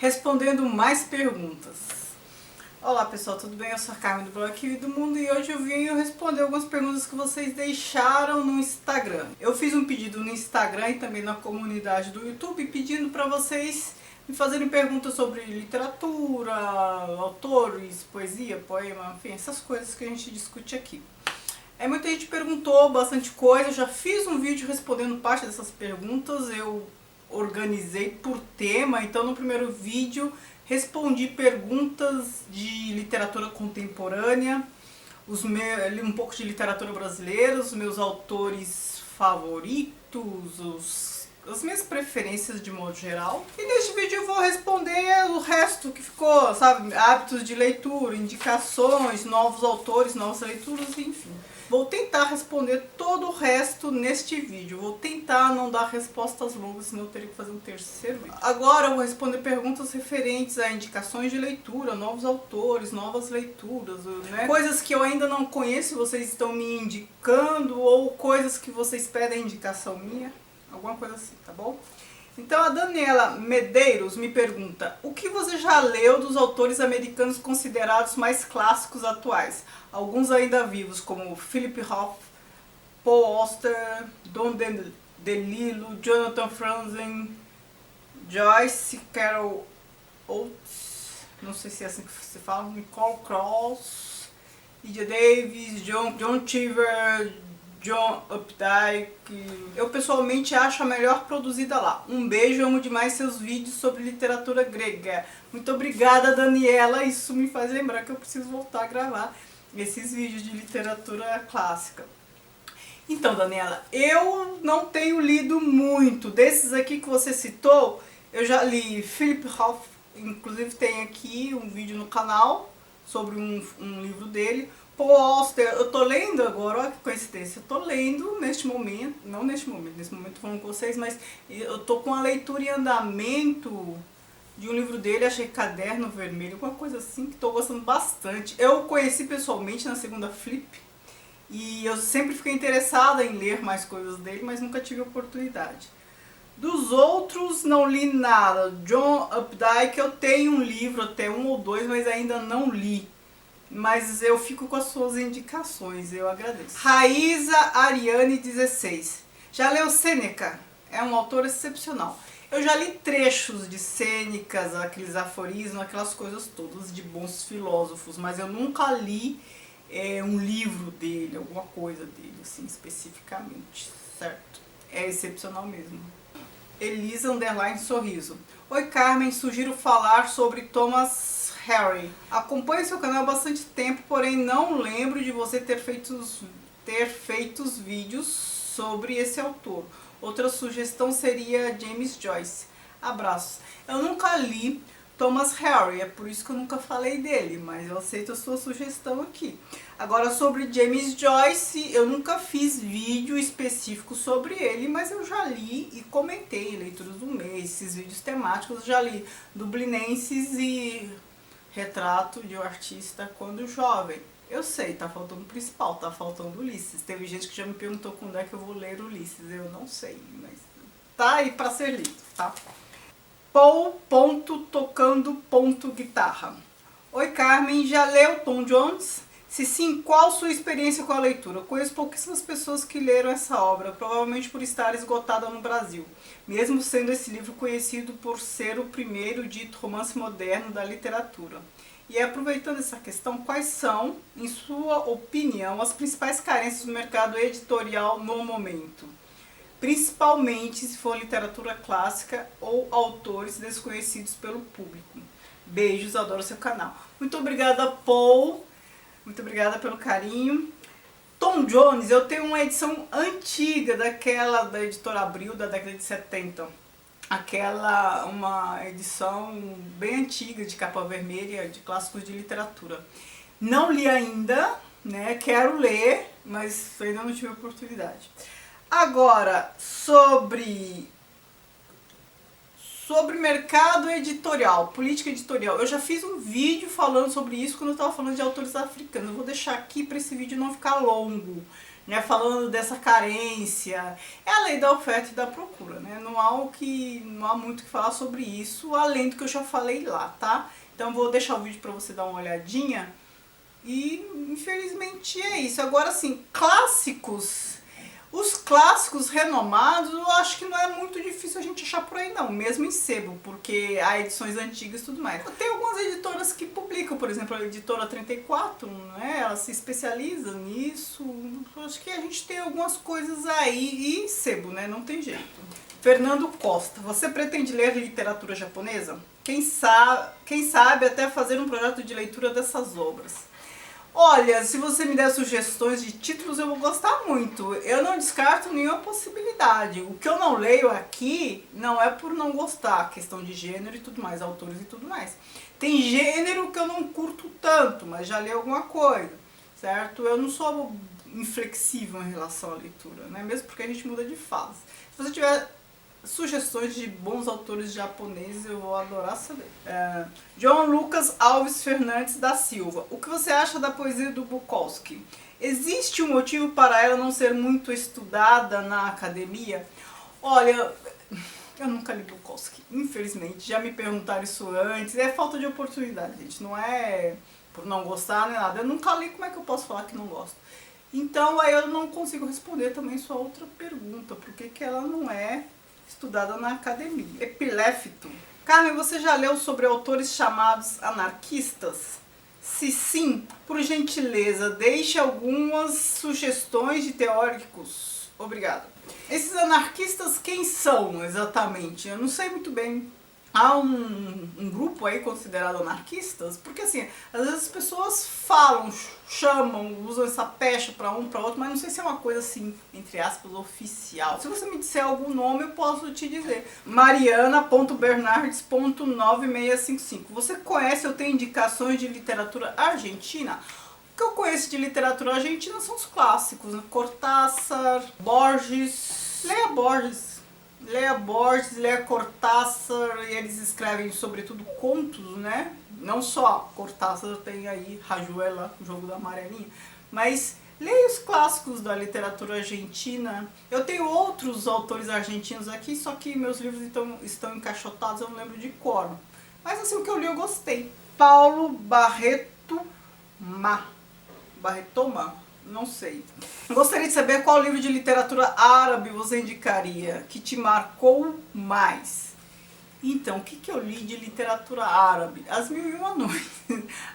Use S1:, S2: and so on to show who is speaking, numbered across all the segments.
S1: respondendo mais perguntas. Olá pessoal, tudo bem? Eu sou a Carmen do blog Kiwi do Mundo e hoje eu vim responder algumas perguntas que vocês deixaram no Instagram. Eu fiz um pedido no Instagram e também na comunidade do YouTube pedindo para vocês me fazerem perguntas sobre literatura, autores, poesia, poema, enfim, essas coisas que a gente discute aqui. Muita gente perguntou bastante coisa, eu já fiz um vídeo respondendo parte dessas perguntas, eu organizei por tema, então no primeiro vídeo respondi perguntas de literatura contemporânea, li um pouco de literatura brasileira, os meus autores favoritos, as minhas preferências de modo geral. E neste vídeo eu vou responder o resto que ficou, sabe? Hábitos de leitura, indicações, novos autores, novas leituras, enfim. Vou tentar responder todo o resto neste vídeo. Vou tentar não dar respostas longas, senão eu teria que fazer um terceiro vídeo. Agora eu vou responder perguntas referentes a indicações de leitura, novos autores, novas leituras, né? Coisas que eu ainda não conheço, vocês estão me indicando, ou coisas que vocês pedem indicação minha. Alguma coisa assim, tá bom? Então a Daniela Medeiros me pergunta: o que você já leu dos autores americanos considerados mais clássicos atuais? Alguns ainda vivos, como Philip Roth, Paul Auster, Don DeLillo, Jonathan Franzen, Joyce Carol Oates, não sei se é assim que se fala, Nicole Cross, E.J. Davis, John Cheever, John Updike. Eu pessoalmente acho a melhor produzida lá. Um beijo, amo demais seus vídeos sobre literatura grega. Muito obrigada, Daniela, isso me faz lembrar que eu preciso voltar a gravar esses vídeos de literatura clássica. Então, Daniela, eu não tenho lido muito. Desses aqui que você citou, eu já li Philip Roth, inclusive tem aqui um vídeo no canal sobre um livro dele. Paul Auster, eu tô lendo agora, olha que coincidência, eu tô lendo neste momento, não neste momento falando com vocês, mas eu tô com a leitura em andamento de um livro dele, achei Caderno Vermelho, alguma coisa assim, que tô gostando bastante. Eu conheci pessoalmente na segunda Flip e eu sempre fiquei interessada em ler mais coisas dele, mas nunca tive oportunidade. Dos outros não li nada. John Updike, eu tenho um livro, até um ou dois, mas ainda não li. Mas eu fico com as suas indicações, eu agradeço. Raíza Ariane 16. Já leu Sêneca? É um autor excepcional. Eu já li trechos de Sênecas, aqueles aforismos, aquelas coisas todas de bons filósofos, mas eu nunca li um livro dele, alguma coisa dele, assim, especificamente, certo? É excepcional mesmo. Elisa _ Sorriso. Oi Carmen, sugiro falar sobre Thomas Hardy. Acompanho seu canal há bastante tempo, porém não lembro de você ter feito vídeos sobre esse autor. Outra sugestão seria James Joyce. Abraços. Eu nunca li Thomas Hardy, é por isso que eu nunca falei dele, mas eu aceito a sua sugestão aqui. Agora sobre James Joyce, eu nunca fiz vídeo específico sobre ele, mas eu já li e comentei Leituras do Mês, esses vídeos temáticos, eu já li Dublinenses e Retrato de um Artista Quando Jovem. Eu sei, tá faltando o principal, tá faltando Ulisses. Teve gente que já me perguntou quando é que eu vou ler Ulisses, eu não sei, mas tá aí pra ser lido, tá? Paul.tocando.guitarra. Oi Carmen, já leu Tom Jones? Se sim, qual sua experiência com a leitura? Eu conheço pouquíssimas pessoas que leram essa obra, provavelmente por estar esgotada no Brasil, mesmo sendo esse livro conhecido por ser o primeiro dito romance moderno da literatura. E aproveitando essa questão, quais são, em sua opinião, as principais carências do mercado editorial no momento? Principalmente se for literatura clássica ou autores desconhecidos pelo público. Beijos, adoro seu canal. Muito obrigada, Paul. Muito obrigada pelo carinho. Tom Jones, eu tenho uma edição antiga daquela da Editora Abril, da década de 70. Uma edição bem antiga de capa vermelha, de clássicos de literatura. Não li ainda, né? Quero ler, mas ainda não tive oportunidade. Agora, sobre mercado editorial, política editorial. Eu já fiz um vídeo falando sobre isso quando eu estava falando de autores africanos. Eu vou deixar aqui para esse vídeo não ficar longo. né, falando dessa carência. É a lei da oferta e da procura, né? Não há muito o que falar sobre isso, além do que eu já falei lá, tá? Então vou deixar o vídeo para você dar uma olhadinha. E infelizmente é isso. Agora sim, clássicos. Os clássicos renomados, eu acho que não é muito difícil a gente achar por aí não, mesmo em sebo, porque há edições antigas e tudo mais. Tem algumas editoras que publicam, por exemplo, a editora 34, né? Ela se especializa nisso. Eu acho que a gente tem algumas coisas aí, e sebo, né? Não tem jeito. Fernando Costa, você pretende ler literatura japonesa? Quem sabe até fazer um projeto de leitura dessas obras. Olha, se você me der sugestões de títulos, eu vou gostar muito. Eu não descarto nenhuma possibilidade. O que eu não leio aqui não é por não gostar, questão de gênero e tudo mais, autores e tudo mais. Tem gênero que eu não curto tanto, mas já li alguma coisa, certo? Eu não sou inflexível em relação à leitura, né? Mesmo porque a gente muda de fase. Se você tiver sugestões de bons autores japoneses, eu vou adorar saber. João Lucas Alves Fernandes da Silva. O que você acha da poesia do Bukowski? Existe um motivo para ela não ser muito estudada na academia? Olha, eu nunca li Bukowski, infelizmente. Já me perguntaram isso antes. É falta de oportunidade, gente. Não é por não gostar nem nada. Eu nunca li, como é que eu posso falar que não gosto? Então, aí eu não consigo responder também sua outra pergunta. Por que ela não é estudada na academia? Epiléfito. Carmen, você já leu sobre autores chamados anarquistas? Se sim, por gentileza, deixe algumas sugestões de teóricos. Obrigada. Esses anarquistas quem são exatamente? Eu não sei muito bem. Há um grupo aí considerado anarquistas? Porque assim, às vezes as pessoas falam, chamam, usam essa pecha para um, para outro, mas não sei se é uma coisa assim, entre aspas, oficial. Se você me disser algum nome, eu posso te dizer. Mariana.bernardes.9655. Você conhece, eu tenho indicações de literatura argentina? O que eu conheço de literatura argentina são os clássicos, né? Cortázar, Borges. Leia Borges, leia Cortázar, e eles escrevem sobretudo contos, né? Não só Cortázar, tem aí Rayuela, o Jogo da Amarelinha, mas leia os clássicos da literatura argentina. Eu tenho outros autores argentinos aqui, só que meus livros estão encaixotados, eu não lembro de cor. Mas assim, o que eu li eu gostei. Paulo Barretoma, não sei. Gostaria de saber qual livro de literatura árabe você indicaria, que te marcou mais. Então, o que eu li de literatura árabe? As Mil e Uma Noites.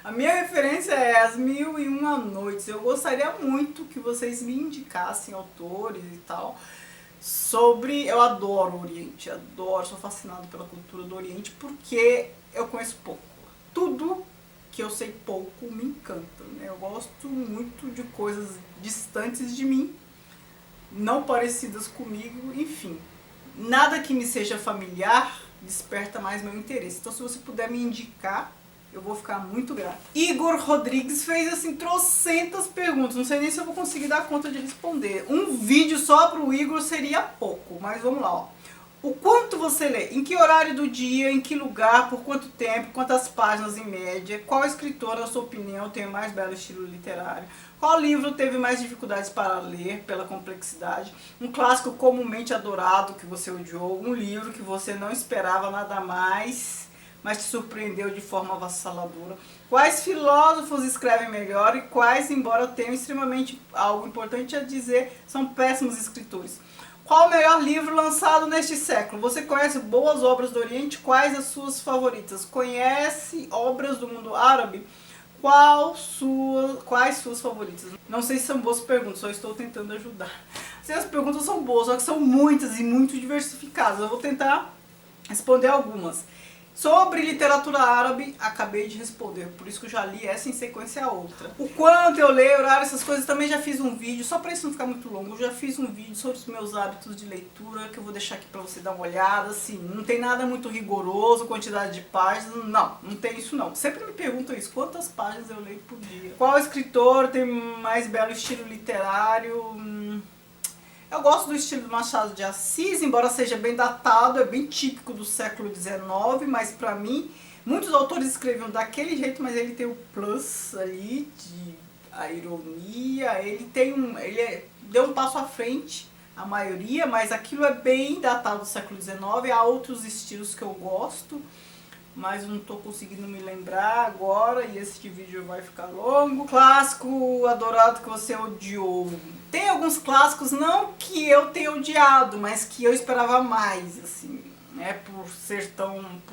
S1: A minha referência é As Mil e Uma Noites. Eu gostaria muito que vocês me indicassem autores e tal sobre... Eu adoro o Oriente, adoro, sou fascinado pela cultura do Oriente porque eu conheço pouco. Tudo que eu sei pouco me encanta, né? Eu gosto muito de coisas distantes de mim, não parecidas comigo, enfim. Nada que me seja familiar desperta mais meu interesse. Então se você puder me indicar, eu vou ficar muito grata. Igor Rodrigues fez assim trocentas perguntas, não sei nem se eu vou conseguir dar conta de responder. Um vídeo só pro Igor seria pouco, mas vamos lá, ó. O quanto você lê? Em que horário do dia? Em que lugar? Por quanto tempo? Quantas páginas em média? Qual escritor, na sua opinião, tem o mais belo estilo literário? Qual livro teve mais dificuldades para ler pela complexidade? Um clássico comumente adorado que você odiou? Um livro que você não esperava nada mais, mas te surpreendeu de forma avassaladora? Quais filósofos escrevem melhor e quais, embora tenham extremamente algo importante a dizer, são péssimos escritores? Qual o melhor livro lançado neste século? Você conhece boas obras do Oriente? Quais as suas favoritas? Conhece obras do mundo árabe? Quais suas favoritas? Não sei se são boas perguntas, só estou tentando ajudar. Se as perguntas são boas, só que são muitas e muito diversificadas. Eu vou tentar responder algumas. Sobre literatura árabe, acabei de responder, por isso que eu já li essa em sequência a outra. O quanto eu leio, horário, essas coisas, também já fiz um vídeo, só para isso não ficar muito longo, eu já fiz um vídeo sobre os meus hábitos de leitura, que eu vou deixar aqui para você dar uma olhada, assim, não tem nada muito rigoroso, quantidade de páginas, não tem isso não. Sempre me perguntam isso, quantas páginas eu leio por dia? Qual escritor tem mais belo estilo literário? Eu gosto do estilo do Machado de Assis, embora seja bem datado, é bem típico do século XIX, mas pra mim, muitos autores escreviam daquele jeito, mas ele tem o plus ali de a ironia, deu um passo à frente, a maioria, mas aquilo é bem datado do século XIX, há outros estilos que eu gosto, mas eu não tô conseguindo me lembrar agora e esse vídeo vai ficar longo. Clássico adorado que você odiou. Tem alguns clássicos, não que eu tenha odiado, mas que eu esperava mais, assim, né, por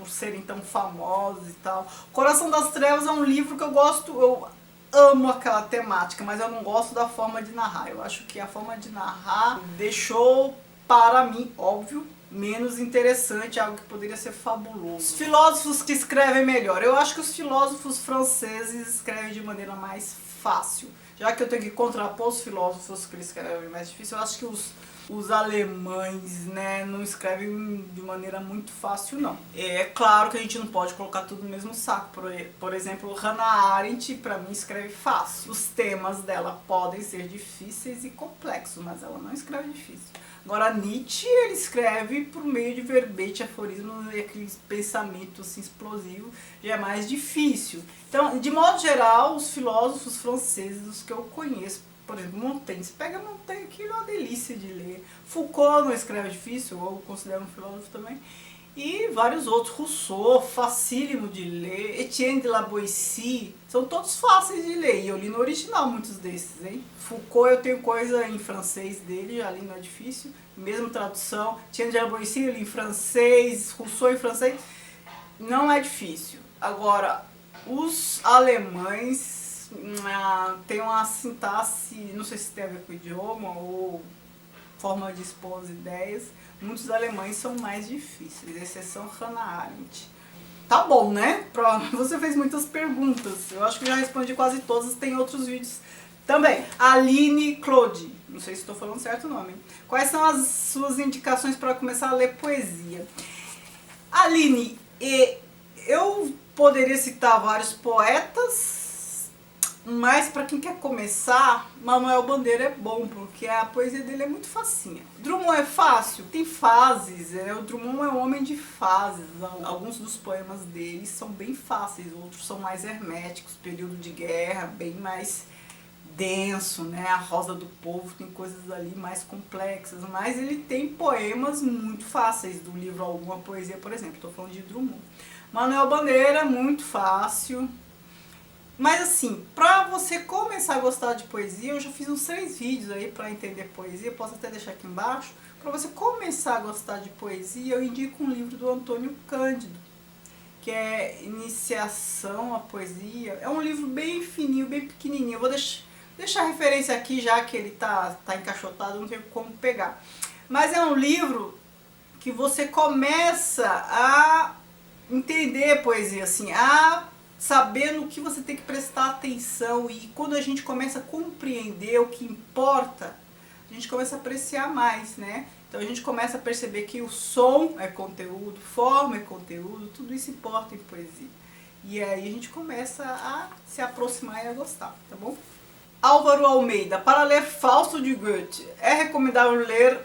S1: serem tão famosos e tal. Coração das Trevas é um livro que eu gosto, eu amo aquela temática, mas eu não gosto da forma de narrar. Eu acho que a forma de narrar deixou, para mim, óbvio, menos interessante, algo que poderia ser fabuloso. Os filósofos que escrevem melhor. Eu acho que os filósofos franceses escrevem de maneira mais fácil. Já que eu tenho que contrapor os filósofos que escrevem mais difícil, eu acho que os alemães, né, não escrevem de maneira muito fácil, não. É claro que a gente não pode colocar tudo no mesmo saco. Por exemplo, Hannah Arendt, pra mim, escreve fácil. Os temas dela podem ser difíceis e complexos, mas ela não escreve difícil. Agora, Nietzsche, ele escreve por meio de verbete, aforismo e aquele pensamento assim, explosivo, já é mais difícil. Então, de modo geral, os filósofos franceses, os que eu conheço, por exemplo, Montaigne, você pega Montaigne, aquilo é uma delícia de ler. Foucault não escreve difícil, eu considero um filósofo também. E vários outros, Rousseau, facílimo de ler, Etienne de la Boétie, são todos fáceis de ler, e eu li no original muitos desses, hein? Foucault eu tenho coisa em francês dele, já li, não é difícil, mesma tradução, Etienne de la Boétie eu li em francês, Rousseau em francês, não é difícil. Agora, os alemães têm uma sintaxe, não sei se tem a ver com o idioma ou forma de expor as ideias. Muitos alemães são mais difíceis, exceção Hannah Arendt. Tá bom, né? Você fez muitas perguntas, eu acho que já respondi quase todas, tem outros vídeos também. Aline Claude, não sei se estou falando certo o nome. Quais são as suas indicações para começar a ler poesia? Aline, eu poderia citar vários poetas, mas para quem quer começar, Manuel Bandeira é bom, porque a poesia dele é muito facinha. Drummond é fácil? Tem fases, né? O Drummond é um homem de fases. Alguns dos poemas dele são bem fáceis, outros são mais herméticos, período de guerra, bem mais denso, né? A Rosa do Povo tem coisas ali mais complexas, mas ele tem poemas muito fáceis do livro Alguma Poesia, por exemplo. Estou falando de Drummond. Manuel Bandeira, muito fácil. Mas assim, pra você começar a gostar de poesia, eu já fiz uns 3 vídeos aí pra entender poesia, posso até deixar aqui embaixo. Pra você começar a gostar de poesia, eu indico um livro do Antônio Cândido, que é Iniciação à Poesia. É um livro bem fininho, bem pequenininho. Eu vou deixar a referência aqui, já que ele tá encaixotado, não tem como pegar. Mas é um livro que você começa a entender poesia, assim, sabendo o que você tem que prestar atenção, e quando a gente começa a compreender o que importa, a gente começa a apreciar mais, né? Então a gente começa a perceber que o som é conteúdo, forma é conteúdo, tudo isso importa em poesia. E aí a gente começa a se aproximar e a gostar, tá bom? Álvaro Almeida, para ler Fausto de Goethe, é recomendável ler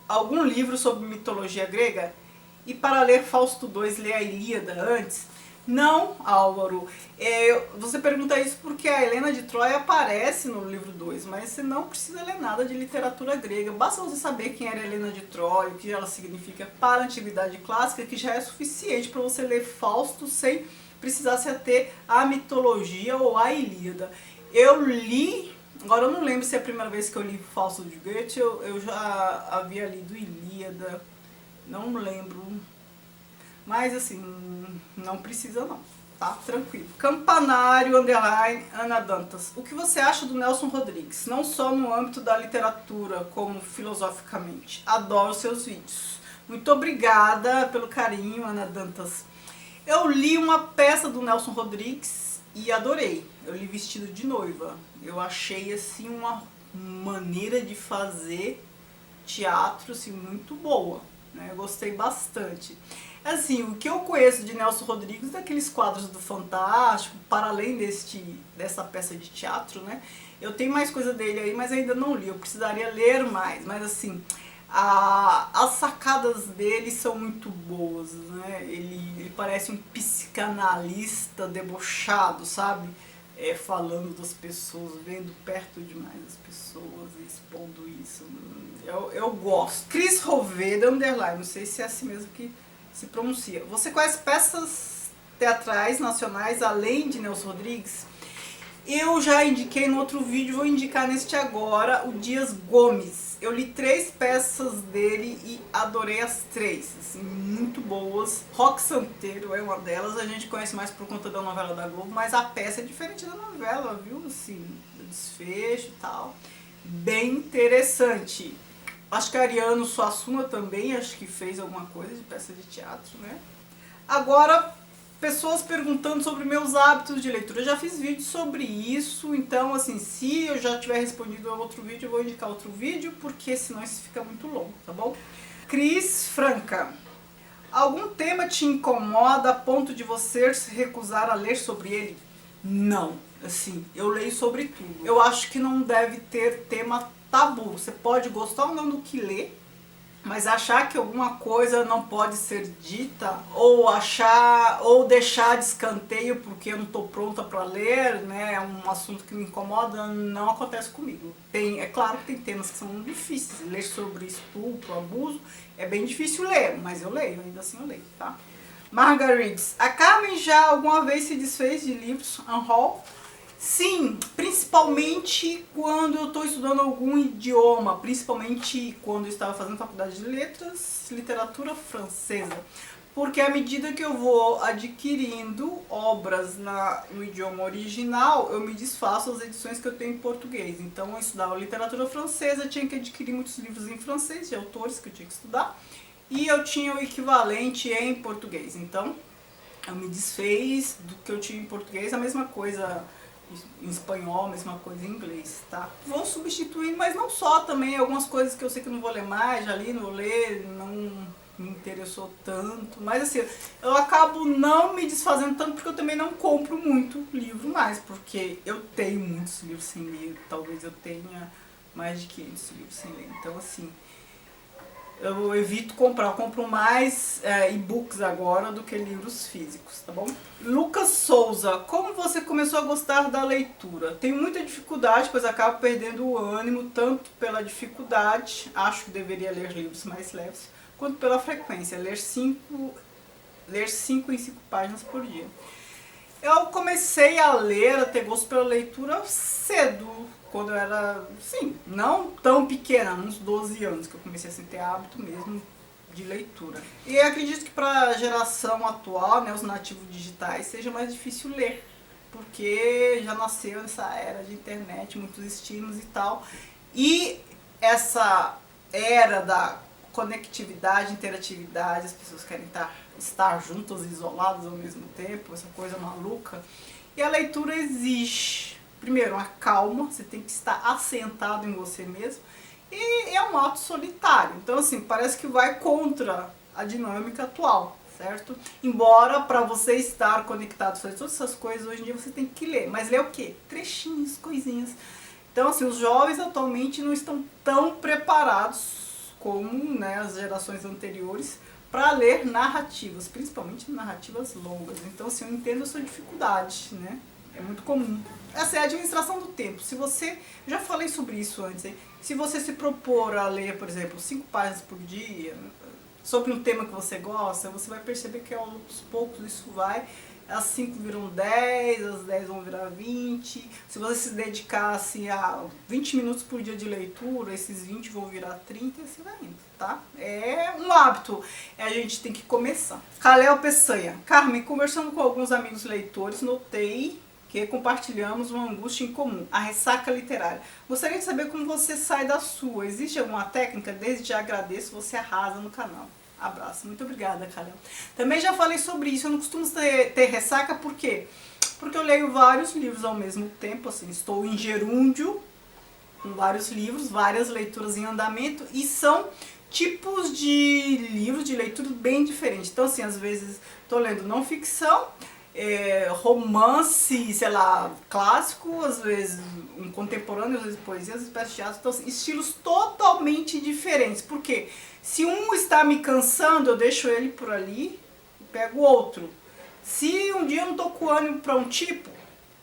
S1: algum livro sobre mitologia grega? E para ler Fausto II, ler a Ilíada antes? Não, Álvaro. Você pergunta isso porque a Helena de Troia aparece no livro 2, mas você não precisa ler nada de literatura grega. Basta você saber quem era Helena de Troia, o que ela significa para a Antiguidade Clássica, que já é suficiente para você ler Fausto sem precisar se ater à mitologia ou à Ilíada. Eu li, agora eu não lembro se é a primeira vez que eu li Fausto de Goethe, eu já havia lido Ilíada, não lembro. Mas assim, não precisa não, tá? Tranquilo. Campanário, underline, Ana Dantas. O que você acha do Nelson Rodrigues? Não só no âmbito da literatura, como filosoficamente. Adoro seus vídeos. Muito obrigada pelo carinho, Ana Dantas. Eu li uma peça do Nelson Rodrigues e adorei. Eu li Vestido de Noiva. Eu achei assim uma maneira de fazer teatro assim, muito boa, né? Eu gostei bastante. Assim, o que eu conheço de Nelson Rodrigues, daqueles quadros do Fantástico, para além dessa peça de teatro, né? Eu tenho mais coisa dele aí, mas ainda não li, eu precisaria ler mais. Mas assim, as sacadas dele são muito boas, né? Ele parece um psicanalista debochado, sabe? falando das pessoas, vendo perto demais as pessoas, expondo isso. Eu gosto. Cris Roveda, underline, não sei se é assim mesmo que se pronuncia. Você conhece peças teatrais nacionais além de Nelson Rodrigues? Eu já indiquei no outro vídeo, vou indicar neste agora, o Dias Gomes. Eu li 3 peças dele e adorei as 3, assim, muito boas. Roque Santeiro é uma delas, a gente conhece mais por conta da novela da Globo, mas a peça é diferente da novela, viu? Assim, do desfecho e tal. Bem interessante. Acho que Ariano Suassuna também, acho que fez alguma coisa de peça de teatro, né? Agora, pessoas perguntando sobre meus hábitos de leitura. Eu já fiz vídeo sobre isso, então assim, se eu já tiver respondido a outro vídeo, eu vou indicar outro vídeo, porque senão isso fica muito longo, tá bom? Cris Franca. Algum tema te incomoda a ponto de você se recusar a ler sobre ele? Não. Assim, eu leio sobre tudo. Eu acho que não deve ter tema tabu. Você pode gostar ou não do que lê, mas achar que alguma coisa não pode ser dita, ou deixar de escanteio porque eu não estou pronta para ler, né, é um assunto que me incomoda, não acontece comigo. É claro que tem temas que são difíceis, ler sobre estupro, abuso, é bem difícil ler, mas eu leio, ainda assim eu leio, tá? Margarides, a Carmen já alguma vez se desfez de livros unhaul? Sim, principalmente quando eu estou estudando algum idioma, principalmente quando eu estava fazendo faculdade de letras, literatura francesa. Porque à medida que eu vou adquirindo obras no idioma original, eu me desfaço das edições que eu tenho em português. Então eu estudava literatura francesa, tinha que adquirir muitos livros em francês, de autores que eu tinha que estudar, e eu tinha o equivalente em português. Então eu me desfez do que eu tinha em português, a mesma coisa em espanhol, mesma coisa em inglês, tá? Vou substituindo, mas não só, também algumas coisas que eu sei que eu não vou ler mais, já li, não vou ler, não me interessou tanto, mas assim, eu acabo não me desfazendo tanto porque eu também não compro muito livro mais, porque eu tenho muitos livros sem ler, talvez eu tenha mais de 500 livros sem ler, então assim, eu evito comprar, eu compro mais e-books agora do que livros físicos, tá bom? Lucas Souza, como você começou a gostar da leitura? Tenho muita dificuldade, pois acabo perdendo o ânimo, tanto pela dificuldade, acho que deveria ler livros mais leves, quanto pela frequência, ler 5 em 5 páginas por dia. Eu comecei a ler, a ter gosto pela leitura cedo, quando eu era, sim, não tão pequena, uns 12 anos, que eu comecei a ter hábito mesmo de leitura. E acredito que para a geração atual, né, os nativos digitais, seja mais difícil ler, porque já nasceu nessa era de internet, muitos estímulos e tal. E essa era da conectividade, interatividade, as pessoas querem estar juntas, isoladas ao mesmo tempo, essa coisa maluca. E a leitura exige, primeiro, uma calma, você tem que estar assentado em você mesmo, e é um ato solitário. Então, assim, parece que vai contra a dinâmica atual, certo? Embora, para você estar conectado, fazer todas essas coisas, hoje em dia você tem que ler. Mas ler o quê? Trechinhos, coisinhas. Então, assim, os jovens atualmente não estão tão preparados como, né, as gerações anteriores para ler narrativas, principalmente narrativas longas. Então, assim, eu entendo a sua dificuldade, né? É muito comum. Essa é a administração do tempo. Se você, já falei sobre isso antes, hein? Se você se propor a ler, por exemplo, 5 páginas por dia, sobre um tema que você gosta, você vai perceber que aos poucos isso vai, as 5 viram 10, as 10 vão virar 20. Se você se dedicar assim, a 20 minutos por dia de leitura, esses 20 vão virar 30 e assim vai indo, tá? É um hábito, a gente tem que começar. Kalel Peçanha. Carmen, conversando com alguns amigos leitores, notei que compartilhamos uma angústia em comum, a ressaca literária. Gostaria de saber como você sai da sua. Existe alguma técnica? Desde já agradeço, você arrasa no canal. Abraço. Muito obrigada, Kalel. Também já falei sobre isso, eu não costumo ter ressaca, por quê? Porque eu leio vários livros ao mesmo tempo, assim, estou em gerúndio, com vários livros, várias leituras em andamento, e são tipos de livros de leitura bem diferentes. Então, assim, às vezes estou lendo não ficção, romance, sei lá, clássico, às vezes um contemporâneo, às vezes poesia, às vezes peças de teatro, então assim, estilos totalmente diferentes, porque se um está me cansando, eu deixo ele por ali e pego outro. Se um dia eu não estou com ânimo para um tipo,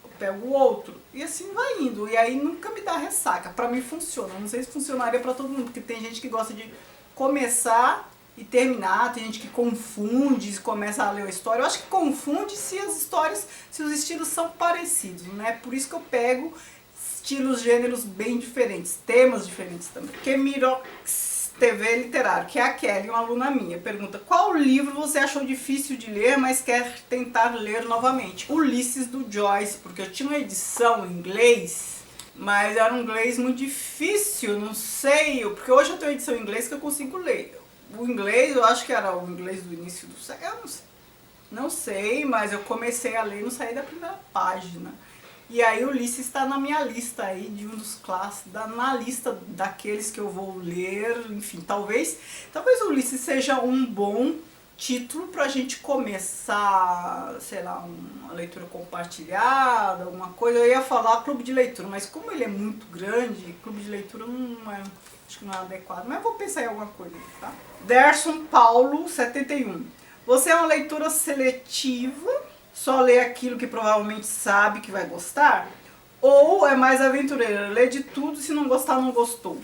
S1: eu pego o outro. E assim vai indo. E aí nunca me dá ressaca. Pra mim funciona. Não sei se funcionaria pra todo mundo, porque tem gente que gosta de começar e terminar, tem gente que confunde e começa a ler a história. Eu acho que confunde se as histórias, se os estilos são parecidos, né? Por isso que eu pego estilos, gêneros bem diferentes, temas diferentes também. Kemirox TV Literário, que é a Kelly, uma aluna minha, pergunta: qual livro você achou difícil de ler, mas quer tentar ler novamente? Ulisses, do Joyce, porque eu tinha uma edição em inglês, mas era um inglês muito difícil, não sei, porque hoje eu tenho uma edição em inglês que eu consigo ler. O inglês, eu acho que era o inglês do início do século, eu não sei, mas eu comecei a ler e não saí da primeira página. E aí o Ulisses está na minha lista aí, de um dos clássicos, na lista daqueles que eu vou ler, enfim, talvez o Ulisses seja um bom título pra gente começar, sei lá, uma leitura compartilhada, alguma coisa. Eu ia falar clube de leitura, mas como ele é muito grande, clube de leitura não é, acho que não é adequado, mas eu vou pensar em alguma coisa, tá? Derson Paulo, 71. Você é uma leitura seletiva? Só lê aquilo que provavelmente sabe que vai gostar? Ou é mais aventureira, lê de tudo, se não gostar, não gostou?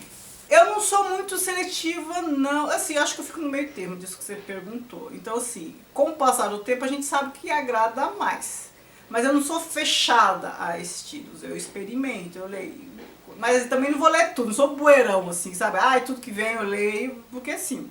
S1: Eu não sou muito seletiva, não. Assim, acho que eu fico no meio termo disso que você perguntou. Então, assim, com o passar do tempo, a gente sabe que agrada mais. Mas eu não sou fechada a estilos, eu experimento, eu leio. Mas também não vou ler tudo, não sou bueirão, assim, sabe? Tudo que vem eu leio, porque assim,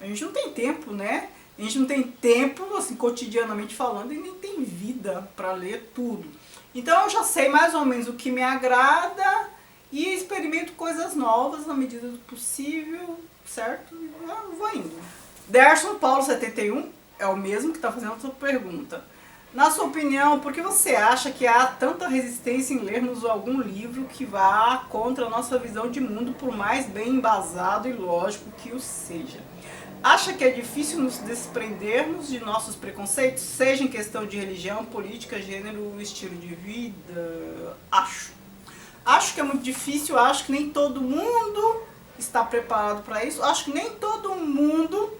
S1: a gente não tem tempo, né? A gente não tem tempo, assim, cotidianamente falando, e nem tem vida para ler tudo. Então eu já sei mais ou menos o que me agrada e experimento coisas novas na medida do possível, certo? E vou indo. Derson Paulo, 71, é o mesmo que está fazendo a sua pergunta. Na sua opinião, por que você acha que há tanta resistência em lermos algum livro que vá contra a nossa visão de mundo, por mais bem embasado e lógico que o seja? Acha que é difícil nos desprendermos de nossos preconceitos, seja em questão de religião, política, gênero, estilo de vida? Acho que é muito difícil, acho que nem todo mundo está preparado para isso, acho que nem todo mundo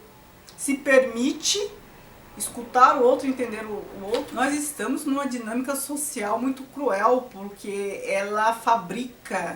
S1: se permite escutar o outro, entender o outro. Nós estamos numa dinâmica social muito cruel, porque ela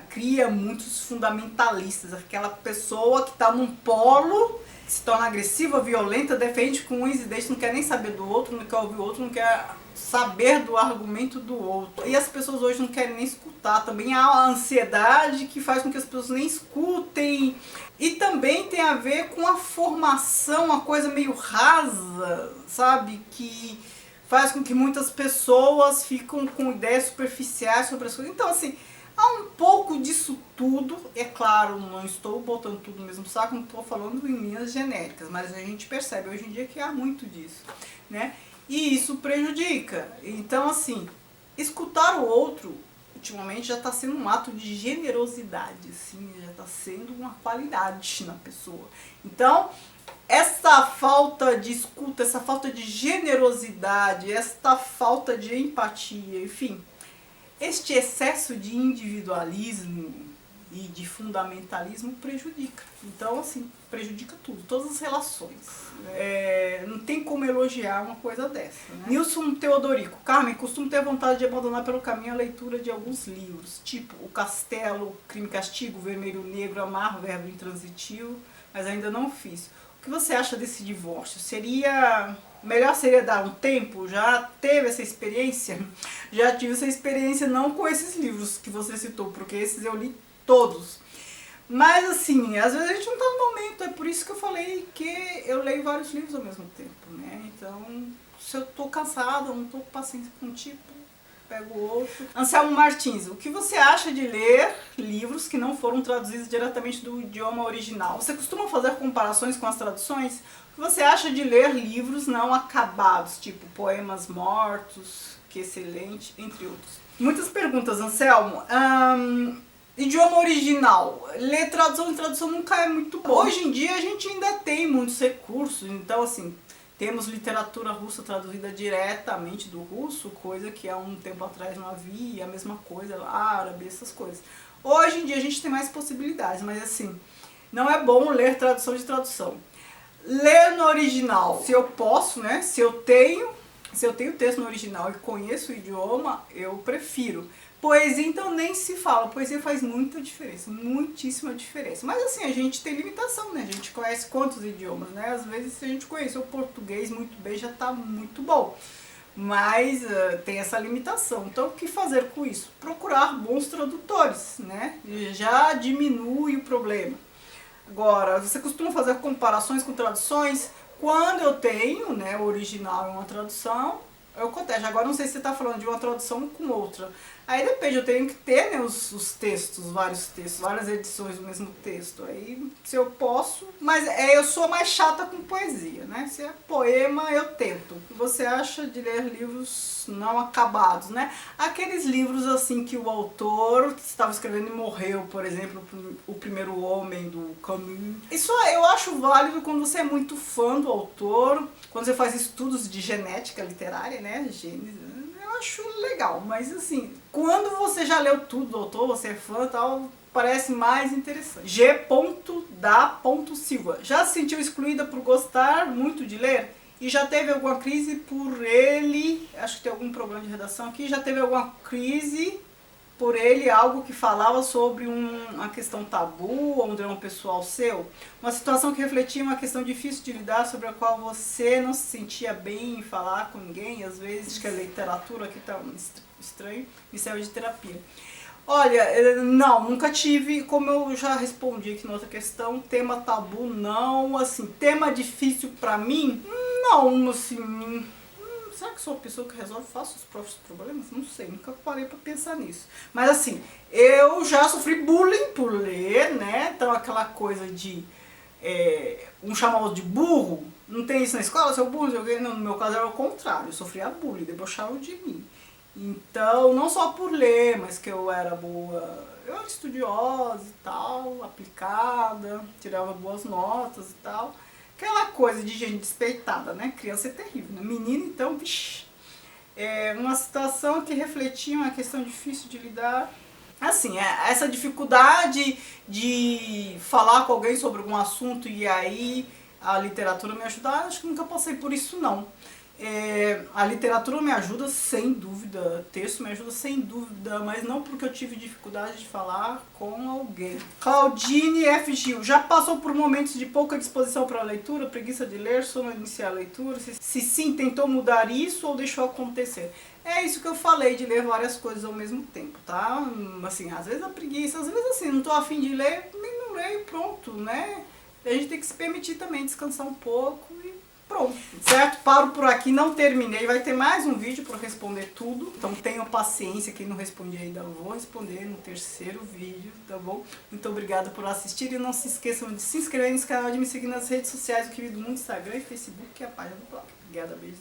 S1: cria muitos fundamentalistas, aquela pessoa que está num polo, se torna agressiva, violenta, defende com unhas e dentes, não quer nem saber do outro, não quer ouvir o outro, não quer saber do argumento do outro. E as pessoas hoje não querem nem escutar. Também há a ansiedade que faz com que as pessoas nem escutem. E também tem a ver com a formação, uma coisa meio rasa, sabe? Que faz com que muitas pessoas ficam com ideias superficiais sobre as coisas. Então, assim, há um pouco disso tudo. É claro, não estou botando tudo no mesmo saco, não estou falando em linhas genéricas, mas a gente percebe hoje em dia que há muito disso, né? E isso prejudica. Então, assim, escutar o outro, ultimamente, já está sendo um ato de generosidade, assim, já está sendo uma qualidade na pessoa. Então, essa falta de escuta, essa falta de generosidade, essa falta de empatia, enfim, este excesso de individualismo e de fundamentalismo prejudica. Então, assim, prejudica tudo, todas as relações. Não tem como elogiar uma coisa dessa, né? Nilson Teodorico. Carmen, costumo ter vontade de abandonar pelo caminho a leitura de alguns livros, tipo O Castelo, Crime e Castigo, Vermelho e Negro, Amar, Verbo Intransitivo, mas ainda não fiz. O que você acha desse divórcio? Melhor seria dar um tempo? Já teve essa experiência? Já tive essa experiência não com esses livros que você citou, porque esses eu li todos. Mas assim, às vezes a gente não tá no momento, é por isso que eu falei que eu leio vários livros ao mesmo tempo, né? Então, se eu tô cansada, não tô com paciência com um tipo, pego outro. Anselmo Martins, o que você acha de ler livros que não foram traduzidos diretamente do idioma original? Você costuma fazer comparações com as traduções? O que você acha de ler livros não acabados, tipo Poemas Mortos, Que Excelente, entre outros? Muitas perguntas, Anselmo. Idioma original, ler tradução e tradução nunca é muito bom. Hoje em dia a gente ainda tem muitos recursos, então assim, temos literatura russa traduzida diretamente do russo, coisa que há um tempo atrás não havia, a mesma coisa, árabe, essas coisas. Hoje em dia a gente tem mais possibilidades, mas assim, não é bom ler tradução de tradução. Ler no original, se eu posso, né, se eu tenho Se eu tenho o texto no original e conheço o idioma, eu prefiro. Poesia, então, nem se fala. Poesia faz muita diferença, muitíssima diferença. Mas assim, a gente tem limitação, né? A gente conhece quantos idiomas, né? Às vezes, se a gente conhecer o português muito bem, já tá muito bom. Mas tem essa limitação. Então, o que fazer com isso? Procurar bons tradutores, né? Já diminui o problema. Agora, você costuma fazer comparações com traduções? Quando eu tenho, né, o original e uma tradução, eu cotejo. Agora, não sei se você está falando de uma tradução com outra. Aí depende, eu tenho que ter, né, os textos, vários textos, várias edições do mesmo texto. Aí, se eu posso... Mas eu sou mais chata com poesia, né? Se é poema, eu tento. O que você acha de ler livros não acabados, né? Aqueles livros, assim, que o autor estava escrevendo e morreu, por exemplo, O Primeiro Homem, do Camus. Isso eu acho válido quando você é muito fã do autor, quando você faz estudos de genética literária, né? Gênesis, eu acho legal, mas assim, quando você já leu tudo do autor, você é fã e tal, parece mais interessante. G.da.silva. Já se sentiu excluída por gostar muito de ler? E já teve alguma crise por ele, acho que tem algum problema de redação aqui, já teve alguma crise por ele, algo que falava sobre uma questão tabu ou um drama pessoal seu? Uma situação que refletia uma questão difícil de lidar, sobre a qual você não se sentia bem em falar com ninguém, às vezes, que a literatura aqui tá estranho, me serve de terapia. Olha, não, nunca tive, como eu já respondi aqui na outra questão, tema tabu não, assim, tema difícil pra mim, não, assim... Será que sou uma pessoa que resolve fácil os próprios problemas? Não sei, nunca parei pra pensar nisso. Mas assim, eu já sofri bullying por ler, né? Então aquela coisa de um chamado de burro, não tem isso na escola, seu burro, não, no meu caso era o contrário, eu sofria bullying, debochavam de mim. Então, não só por ler, mas que eu era boa, eu era estudiosa e tal, aplicada, tirava boas notas e tal. Aquela coisa de gente despeitada, né? Criança é terrível, né? Menino, então, vixi. É uma situação que refletia uma questão difícil de lidar. Assim, essa dificuldade de falar com alguém sobre algum assunto e aí a literatura me ajudar, acho que nunca passei por isso, não. A literatura me ajuda sem dúvida, texto me ajuda sem dúvida, mas não porque eu tive dificuldade de falar com alguém. Claudine F. Gil, já passou por momentos de pouca disposição para a leitura, preguiça de ler, sono iniciar a leitura? Se sim, tentou mudar isso ou deixou acontecer? É isso que eu falei, de ler várias coisas ao mesmo tempo, tá? Assim, às vezes a preguiça, às vezes assim, não tô afim de ler, nem não leio, pronto, né? A gente tem que se permitir também descansar um pouco e pronto, certo? Paro por aqui, não terminei, vai ter mais um vídeo para responder tudo, então tenham paciência, quem não responde ainda eu vou responder no terceiro vídeo, tá bom? Muito obrigada por assistir e não se esqueçam de se inscrever nesse canal, de me seguir nas redes sociais, o Kiwi do Mundo, Instagram e Facebook, que é a página do blog. Obrigada, beijo.